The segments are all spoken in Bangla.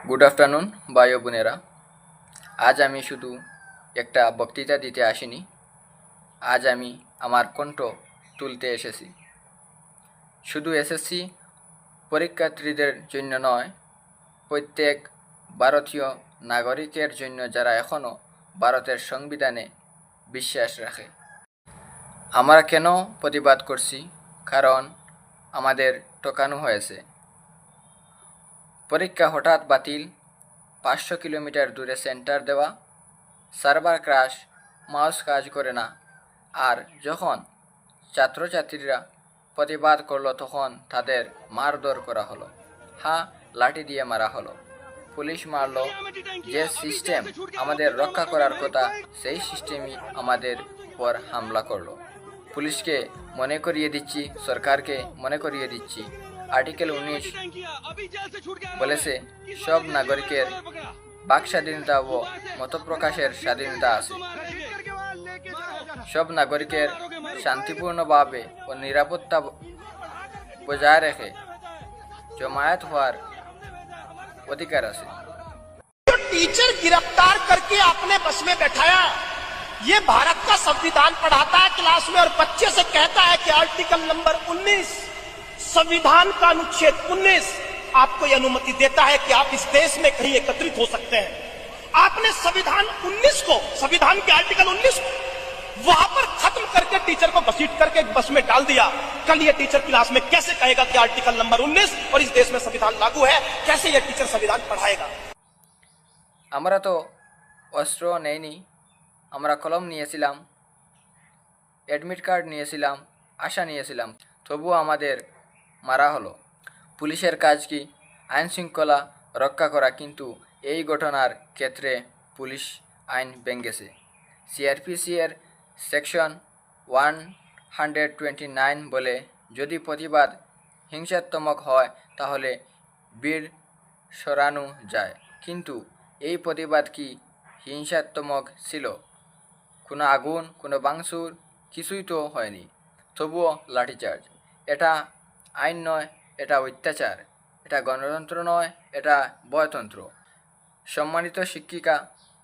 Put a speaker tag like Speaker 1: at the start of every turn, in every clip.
Speaker 1: গুড আফটারনুন ভাই ও বোনেরা। আজ আমি শুধু একটা বক্তৃতা দিতে আসিনি, আজ আমি আমার কণ্ঠ তুলতে এসেছি। শুধু এসএসসি পরীক্ষার্থীদের জন্য নয়, প্রত্যেক ভারতীয় নাগরিকের জন্য যারা এখনও ভারতের সংবিধানে বিশ্বাস রাখে। আমরা কেন প্রতিবাদ করছি? কারণ আমাদের ঠকানো হয়েছে। পরীক্ষা হঠাৎ বাতিল, 500 কিলোমিটার দূরে সেন্টার দেওয়া, সার্ভার ক্র্যাশ, মাউস কাজ করে না। আর যখন ছাত্রছাত্রীরা প্রতিবাদ করলো তখন তাদের মারধর করা হলো, লাঠি দিয়ে মারা হলো, পুলিশ মারলো। যে সিস্টেম আমাদের রক্ষা করার কথা সেই সিস্টেমই আমাদের উপর হামলা করলো। পুলিশকে মনে করিয়ে দিচ্ছি, সরকারকে মনে করিয়ে দিচ্ছি, আর্টিকেল 19 বলেছে সব নাগরিকের বাক স্বাধীনতা ও মতপ্রকাশের স্বাধীনতা আছে। সব নাগরিকের শান্তিপূর্ণভাবে ও নিরাপত্তা বজায় রেখে জমায়েত হওয়ার অধিকার আছে।
Speaker 2: टीचर गिरफ्तार करके आपने बस में बैठाया, ये भारत का संविधान पढ़ाता है क्लास में और बच्चे से कहता है कि आर्टिकल नंबर 19 संविधान का अनुच्छेद 19 आपको यह अनुमति देता है कि आप इस देश में कहीं एकत्रित हो सकते हैं। आपने संविधान 19 को, संविधान के आर्टिकल 19 को वहां पर खत्म करके टीचर को घसीट करके बस में डाल दिया। कल ये टीचर क्लास में कैसे कहेगा कि आर्टिकल नंबर 19 और इस देश में संविधान लागू है? कैसे ये टीचर संविधान पढ़ाएगा?
Speaker 1: আমরা তো অস্ত্র নেইনি, আমরা কলম নিয়েছিলাম, অ্যাডমিট কার্ড নিয়েছিলাম, আশা নিয়েছিলাম, তবুও আমাদের মারা হলো। পুলিশের কাজ কি? আইন শৃঙ্খলা রক্ষা করা, কিন্তু এই ঘটনার ক্ষেত্রে পুলিশ আইন ভেঙেছে। সিআরপিসি এর সেকশন 129 বলে, যদি প্রতিবাদ হিংসাত্মক হয় তাহলে বীর সরানো যায়। কিন্তু এই প্রতিবাদ কি হিংসাত্মক ছিল? কোনো আগুন, কোনো ভাঙচুর কিছুই তো হয়নি, তবুও লাঠিচার্জ। এটা আইন নয়, এটা অত্যাচার। এটা গণতন্ত্র নয়, এটা ভয়তন্ত্র। সম্মানিত শিক্ষিকা,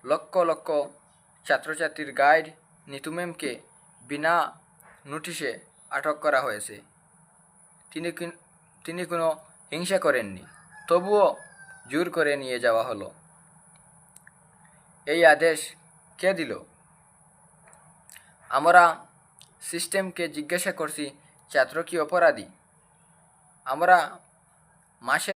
Speaker 1: লক্ষ লক্ষ ছাত্রছাত্রীর গাইড নিতু ম্যামকে বিনা নোটিশে আটক করা হয়েছে। তিনি কোনো হিংসা করেননি, তবুও জোর করে নিয়ে যাওয়া হলো। এই আদেশ কে দিল? আমরা সিস্টেমকে জিজ্ঞাসা করছি, ছাত্র কি অপরাধী? আমরা মাসে